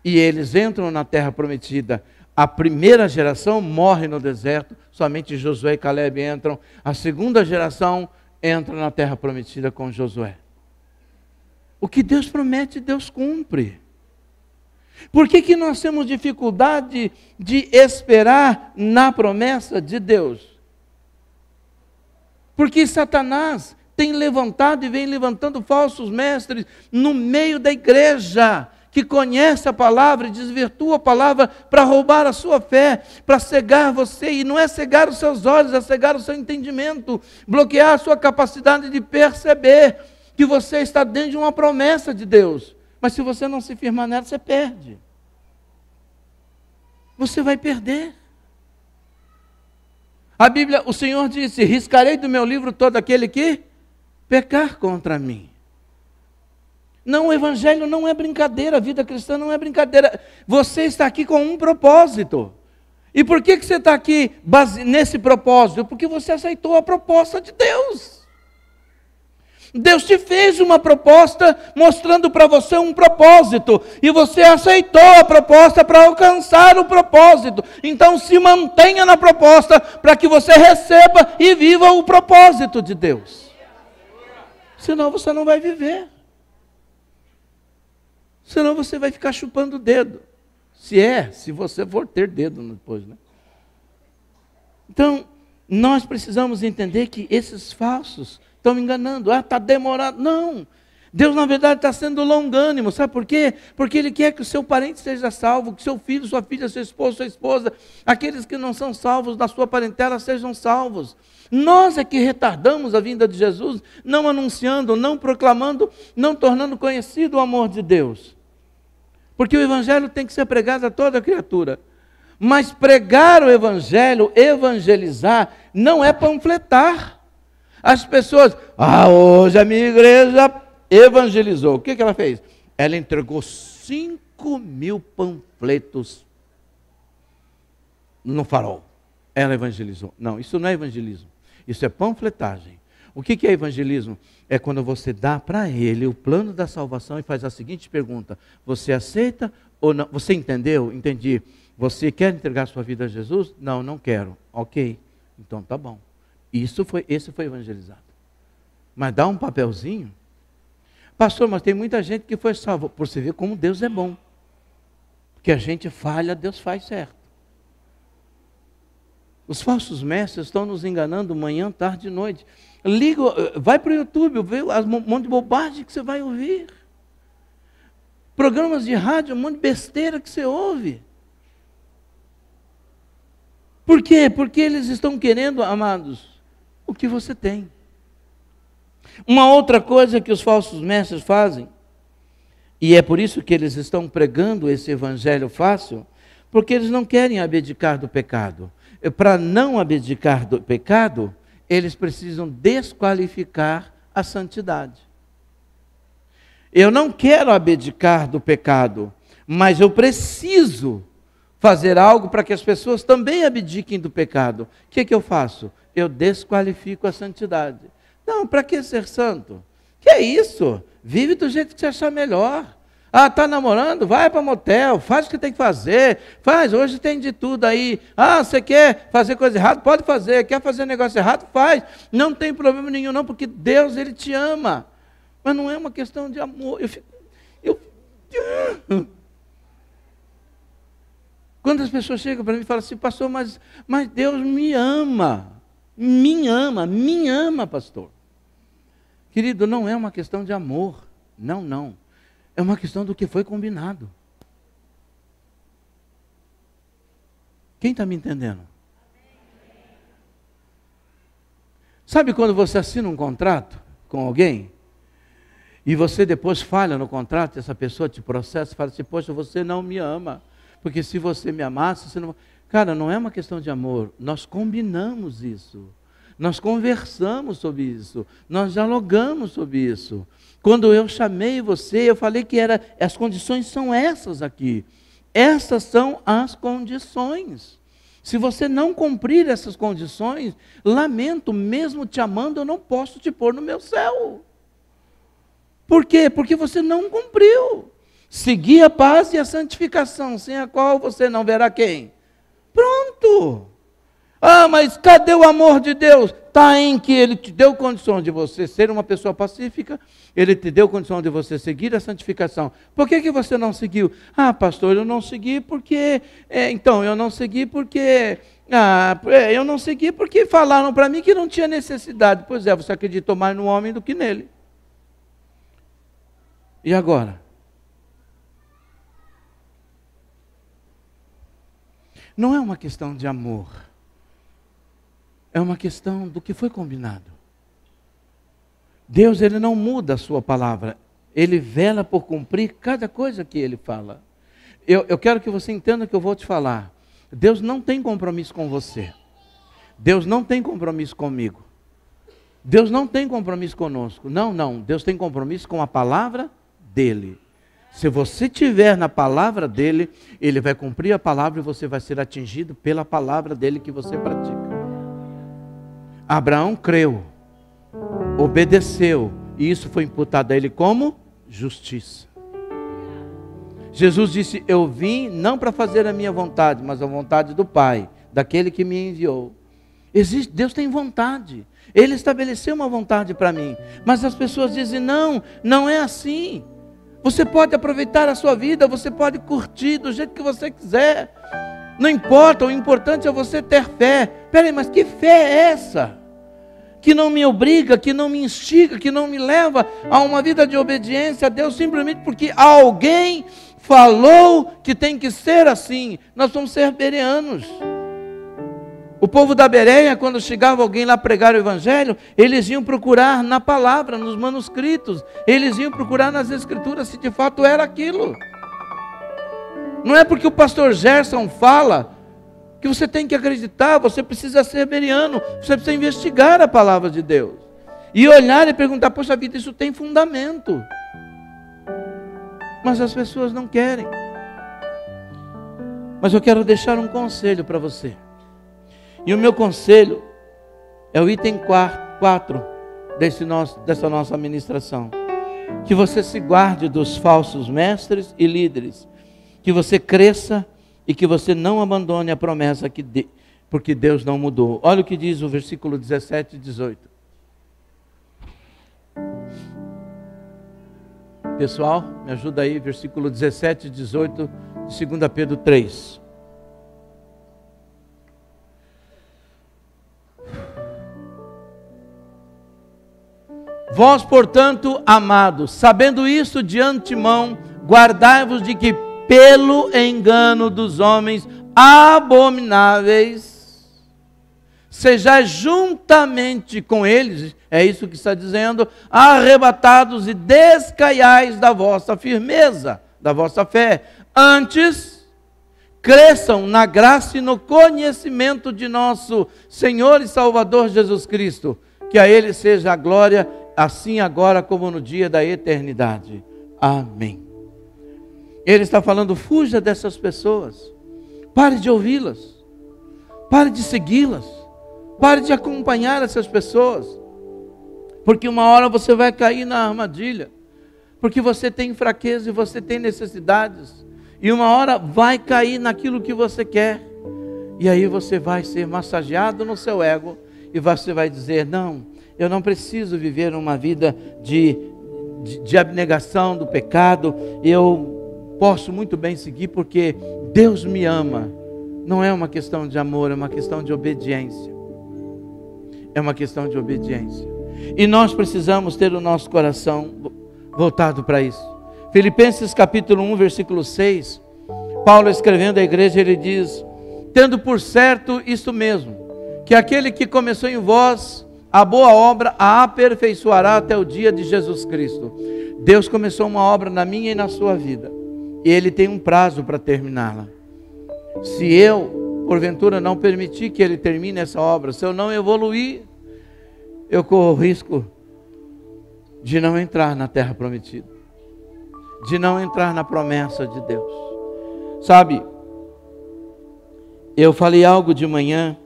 E eles entram na terra prometida. A primeira geração morre no deserto, somente Josué e Calebe entram. A segunda geração entra na terra prometida com Josué. O que Deus promete, Deus cumpre. Por que nós temos dificuldade de esperar na promessa de Deus? Porque Satanás tem levantado e vem levantando falsos mestres no meio da igreja, que conhece a palavra e desvirtua a palavra para roubar a sua fé, para cegar você, e não é cegar os seus olhos, é cegar o seu entendimento, bloquear a sua capacidade de perceber que você está dentro de uma promessa de Deus. Mas se você não se firmar nela, você perde. Você vai perder. A Bíblia, o Senhor disse, riscarei do meu livro todo aquele que pecar contra mim. Não, o Evangelho não é brincadeira, a vida cristã não é brincadeira. Você está aqui com um propósito. E por que você está aqui nesse propósito? Porque você aceitou a proposta de Deus. Deus te fez uma proposta mostrando para você um propósito, e você aceitou a proposta para alcançar o propósito. Então se mantenha na proposta para que você receba e viva o propósito de Deus. Senão você não vai viver. Senão você vai ficar chupando o dedo. Se você for ter dedo depois, né? Então, nós precisamos entender que esses falsos estão me enganando. Ah, está demorado. Não. Deus, na verdade, está sendo longânimo. Sabe por quê? Porque Ele quer que o seu parente seja salvo, que seu filho, sua filha, seu esposo, sua esposa, aqueles que não são salvos da sua parentela sejam salvos. Nós é que retardamos a vinda de Jesus, não anunciando, não proclamando, não tornando conhecido o amor de Deus. Porque o Evangelho tem que ser pregado a toda criatura. Mas pregar o Evangelho, evangelizar, não é panfletar. As pessoas, hoje a minha igreja evangelizou. O que ela fez? Ela entregou 5.000 panfletos no farol. Ela evangelizou. Não, isso não é evangelismo. Isso é panfletagem. O que é evangelismo? É quando você dá para ele o plano da salvação e faz a seguinte pergunta: você aceita ou não? Você entendeu? Entendi. Você quer entregar sua vida a Jesus? Não, não quero. Ok, então tá bom. Esse foi evangelizado. Mas dá um papelzinho. Pastor, mas tem muita gente que foi salva. Por você ver como Deus é bom. Porque a gente falha, Deus faz certo. Os falsos mestres estão nos enganando manhã, tarde e noite. Vai para o YouTube, vê um monte de bobagem que você vai ouvir. Programas de rádio, um monte de besteira que você ouve. Por quê? Porque eles estão querendo, amados, o que você tem. Uma outra coisa que os falsos mestres fazem, e é por isso que eles estão pregando esse evangelho fácil, porque eles não querem abdicar do pecado. Para não abdicar do pecado, eles precisam desqualificar a santidade. Eu não quero abdicar do pecado, mas eu preciso fazer algo para que as pessoas também abdiquem do pecado. O que eu faço? Eu desqualifico a santidade. Não, para que ser santo? Que é isso? Vive do jeito que você achar melhor. Ah, está namorando? Vai para motel, faz o que tem que fazer, faz, hoje tem de tudo aí. Ah, você quer fazer coisa errada? Pode fazer, quer fazer negócio errado? Faz. Não tem problema nenhum não, porque Deus, Ele te ama. Mas não é uma questão de amor. Quando as pessoas chegam para mim e falam assim, pastor, mas Deus me ama, pastor. Querido, não é uma questão de amor, não. É uma questão do que foi combinado. Quem está me entendendo? Sabe quando você assina um contrato com alguém, e você depois falha no contrato, essa pessoa te processa e fala assim, poxa, você não me ama, porque se você me amasse, você não... Cara, não é uma questão de amor, nós combinamos isso, nós conversamos sobre isso, nós dialogamos sobre isso. Quando eu chamei você, eu falei que as condições são essas aqui, essas são as condições. Se você não cumprir essas condições, lamento, mesmo te amando, eu não posso te pôr no meu céu. Por quê? Porque você não cumpriu. Seguir a paz e a santificação, sem a qual você não verá quem? Pronto. Ah, mas cadê o amor de Deus? Está em que Ele te deu condição de você ser uma pessoa pacífica, Ele te deu condição de você seguir a santificação. Por que você não seguiu? Ah, pastor, eu não segui porque... eu não segui porque... eu não segui porque falaram para mim que não tinha necessidade. Pois é, você acreditou mais no homem do que nele. E agora? Não é uma questão de amor. É uma questão do que foi combinado. Deus, Ele não muda a sua palavra. Ele vela por cumprir cada coisa que Ele fala. Eu quero que você entenda o que eu vou te falar. Deus não tem compromisso com você. Deus não tem compromisso comigo. Deus não tem compromisso conosco. Não. Deus tem compromisso com a palavra dEle. Se você estiver na palavra dEle, Ele vai cumprir a palavra e você vai ser atingido pela palavra dEle que você pratica. Abraão creu, obedeceu, e isso foi imputado a ele como justiça. Jesus disse, eu vim não para fazer a minha vontade, mas a vontade do Pai, daquele que me enviou. Deus tem vontade, Ele estabeleceu uma vontade para mim, mas as pessoas dizem, não é assim. Você pode aproveitar a sua vida, você pode curtir do jeito que você quiser. Não importa, o importante é você ter fé. Peraí, mas que fé é essa? Que não me obriga, que não me instiga, que não me leva a uma vida de obediência a Deus, simplesmente porque alguém falou que tem que ser assim. Nós somos ser bereanos. O povo da Bereia, quando chegava alguém lá pregar o evangelho, eles iam procurar na palavra, nos manuscritos, eles iam procurar nas escrituras se de fato era aquilo. Não é porque o pastor Gerson fala que você tem que acreditar, você precisa ser bereano, você precisa investigar a palavra de Deus. E olhar e perguntar, poxa vida, isso tem fundamento. Mas as pessoas não querem. Mas eu quero deixar um conselho para você. E o meu conselho é o item 4 dessa nossa ministração. Que você se guarde dos falsos mestres e líderes. Que você cresça e que você não abandone a promessa porque Deus não mudou. Olha o que diz o versículo 17 e 18. Pessoal, me ajuda aí, versículo 17 e 18 de 2 Pedro 3. Vós, portanto, amados, sabendo isso de antemão, guardai-vos de que pelo engano dos homens abomináveis sejais juntamente com eles, é isso que está dizendo, arrebatados e descaiais da vossa firmeza, da vossa fé. Antes, cresçam na graça e no conhecimento de nosso Senhor e Salvador Jesus Cristo, que a Ele seja a glória, assim agora como no dia da eternidade. Amém. Ele está falando, fuja dessas pessoas, pare de ouvi-las, pare de segui-las, pare de acompanhar essas pessoas, porque uma hora você vai cair na armadilha, porque você tem fraqueza e você tem necessidades, e uma hora vai cair naquilo que você quer, e aí você vai ser massageado no seu ego, e você vai dizer, não, eu não preciso viver uma vida de abnegação do pecado, eu posso muito bem seguir porque Deus me ama. Não é uma questão de amor, é uma questão de obediência. É uma questão de obediência. E nós precisamos ter o nosso coração voltado para isso. Filipenses capítulo 1, versículo 6, Paulo escrevendo à igreja, ele diz, tendo por certo isto mesmo, que aquele que começou em vós a boa obra a aperfeiçoará até o dia de Jesus Cristo. Deus começou uma obra na minha e na sua vida, e Ele tem um prazo para terminá-la. Se eu, porventura, não permitir que Ele termine essa obra, se eu não evoluir, eu corro o risco de não entrar na terra prometida, de não entrar na promessa de Deus. Sabe, eu falei algo de manhã,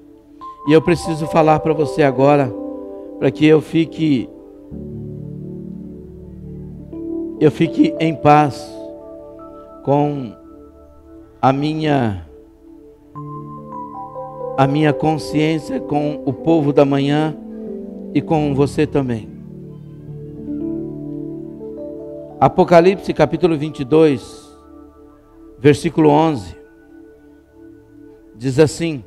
e eu preciso falar para você agora, para que eu fique em paz com a minha consciência, com o povo da manhã e com você também. Apocalipse capítulo 22, versículo 11, diz assim,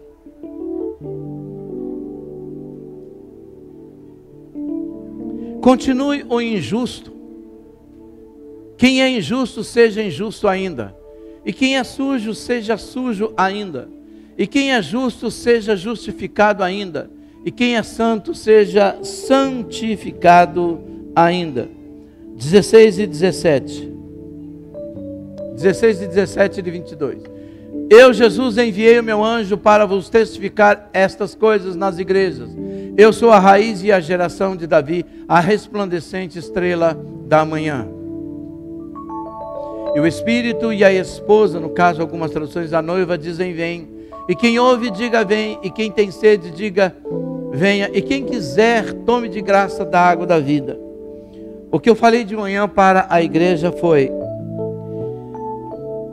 continue o injusto, quem é injusto seja injusto ainda, e quem é sujo seja sujo ainda, e quem é justo seja justificado ainda, e quem é santo seja santificado ainda. 16 e 17 de 22. Eu, Jesus, enviei o meu anjo para vos testificar estas coisas nas igrejas. Eu sou a raiz e a geração de Davi, a resplandecente estrela da manhã. E o Espírito e a esposa, no caso algumas traduções, a noiva, dizem vem. E quem ouve, diga vem. E quem tem sede, diga venha. E quem quiser, tome de graça da água da vida. O que eu falei de manhã para a igreja foi,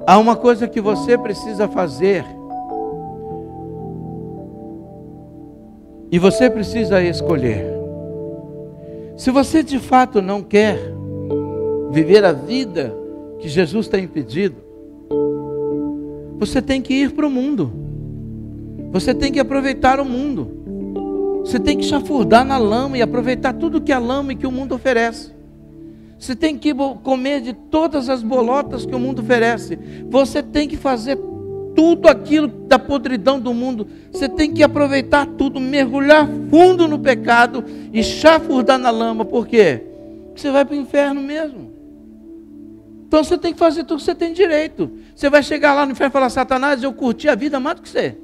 há uma coisa que você precisa fazer, e você precisa escolher. Se você de fato não quer viver a vida que Jesus tem pedido, você tem que ir para o mundo, você tem que aproveitar o mundo, você tem que chafurdar na lama e aproveitar tudo que a lama e que o mundo oferece. Você tem que comer de todas as bolotas que o mundo oferece. Você tem que fazer tudo aquilo da podridão do mundo. Você tem que aproveitar tudo, mergulhar fundo no pecado e chafurdar na lama. Por quê? Porque você vai para o inferno mesmo. Então você tem que fazer tudo que você tem direito. Você vai chegar lá no inferno e falar, Satanás, eu curti a vida mais do que você.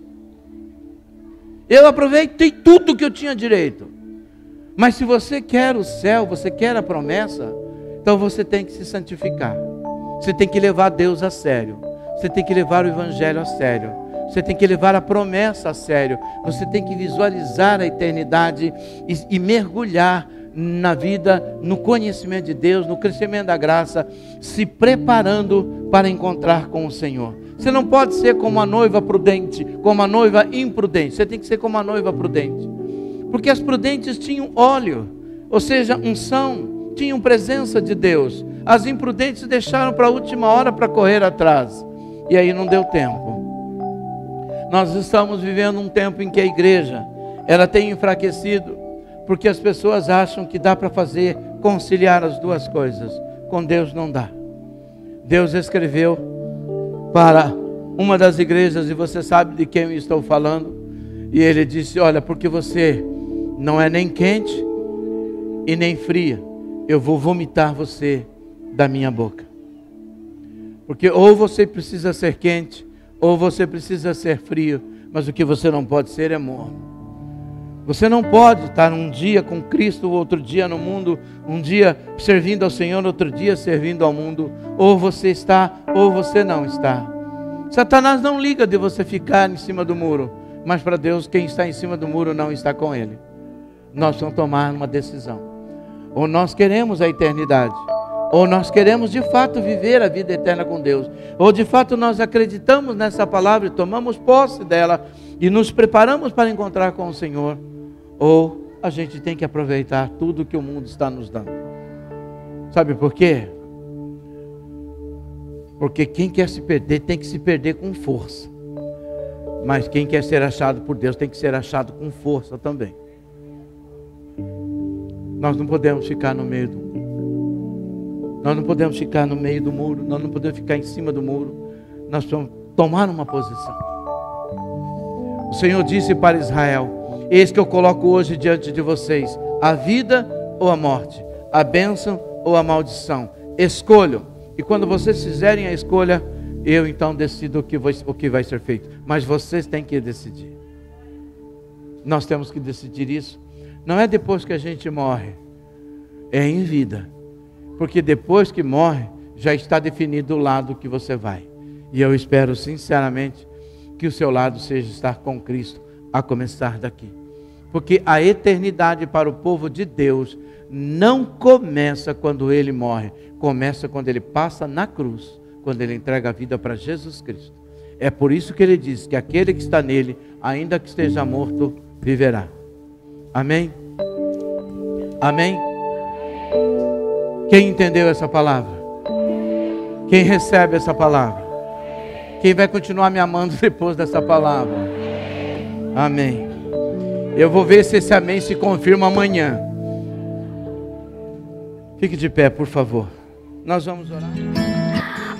Eu aproveitei tudo que eu tinha direito. Mas se você quer o céu, você quer a promessa, então você tem que se santificar. Você tem que levar Deus a sério. Você tem que levar o Evangelho a sério. Você tem que levar a promessa a sério. Você tem que visualizar a eternidade e mergulhar na vida, no conhecimento de Deus, no crescimento da graça, se preparando para encontrar com o Senhor. Você não pode ser como a noiva prudente, como a noiva imprudente. Você tem que ser como a noiva prudente. Porque as prudentes tinham óleo, ou seja, unção, tinham presença de Deus. As imprudentes deixaram para a última hora para correr atrás. E aí não deu tempo. Nós estamos vivendo um tempo em que a igreja, ela tem enfraquecido, porque as pessoas acham que dá para fazer, conciliar as duas coisas. Com Deus não dá. Deus escreveu para uma das igrejas, e você sabe de quem eu estou falando. E ele disse: olha, porque você não é nem quente e nem fria, eu vou vomitar você da minha boca. Porque ou você precisa ser quente, ou você precisa ser frio, mas o que você não pode ser é morno. Você não pode estar um dia com Cristo, outro dia no mundo, um dia servindo ao Senhor, outro dia servindo ao mundo. Ou você está, ou você não está. Satanás não liga de você ficar em cima do muro, mas para Deus, quem está em cima do muro não está com Ele. Nós vamos tomar uma decisão. Ou nós queremos a eternidade, ou nós queremos de fato viver a vida eterna com Deus, ou de fato nós acreditamos nessa palavra e tomamos posse dela e nos preparamos para encontrar com o Senhor, ou a gente tem que aproveitar tudo que o mundo está nos dando. Sabe por quê? Porque quem quer se perder tem que se perder com força, mas quem quer ser achado por Deus tem que ser achado com força também. Nós não podemos ficar no meio do muro. Nós não podemos ficar no meio do muro. Nós não podemos ficar em cima do muro. Nós precisamos tomar uma posição. O Senhor disse para Israel: eis que eu coloco hoje diante de vocês a vida ou a morte, a bênção ou a maldição. Escolham. E quando vocês fizerem a escolha, eu então decido o que vai ser feito. Mas vocês têm que decidir. Nós temos que decidir isso. Não é depois que a gente morre, é em vida. Porque depois que morre, já está definido o lado que você vai. E eu espero sinceramente que o seu lado seja estar com Cristo, a começar daqui. Porque a eternidade para o povo de Deus não começa quando ele morre. Começa quando ele passa na cruz, quando ele entrega a vida para Jesus Cristo. É por isso que ele diz que aquele que está nele, ainda que esteja morto, viverá. Amém? Amém? Quem entendeu essa palavra? Quem recebe essa palavra? Quem vai continuar me amando depois dessa palavra? Amém. Eu vou ver se esse amém se confirma amanhã. Fique de pé, por favor. Nós vamos orar.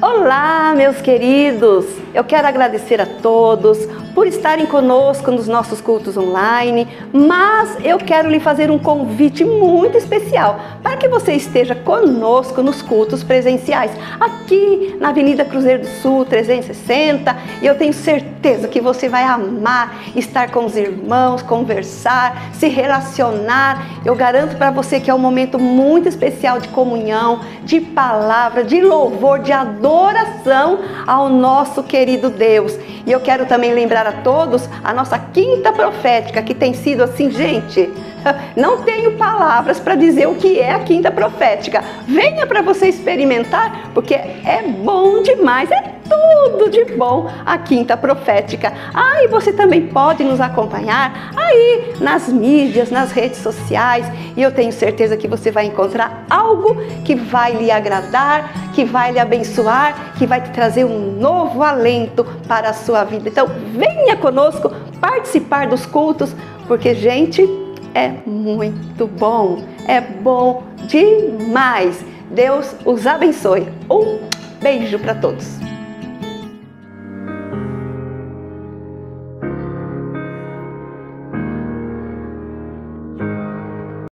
Olá, meus queridos! Eu quero agradecer a todos por estarem conosco nos nossos cultos online, mas eu quero lhe fazer um convite muito especial para que você esteja conosco nos cultos presenciais, aqui na Avenida Cruzeiro do Sul, 360, e eu tenho certeza que você vai amar estar com os irmãos, conversar, se relacionar. Eu garanto para você que é um momento muito especial de comunhão, de palavra, de louvor, de adoração ao nosso querido Deus. E eu quero também lembrar a todos a nossa quinta profética, que tem sido assim, gente, não tenho palavras para dizer o que é a quinta profética. Venha para você experimentar, porque é bom demais, é tudo de bom a quinta profética. E você também pode nos acompanhar aí nas mídias, nas redes sociais, e eu tenho certeza que você vai encontrar algo que vai lhe agradar, que vai lhe abençoar, que vai te trazer um novo alento para a sua vida. Então venha conosco participar dos cultos, porque, gente, é muito bom, é bom demais. Deus os abençoe. Um beijo para todos.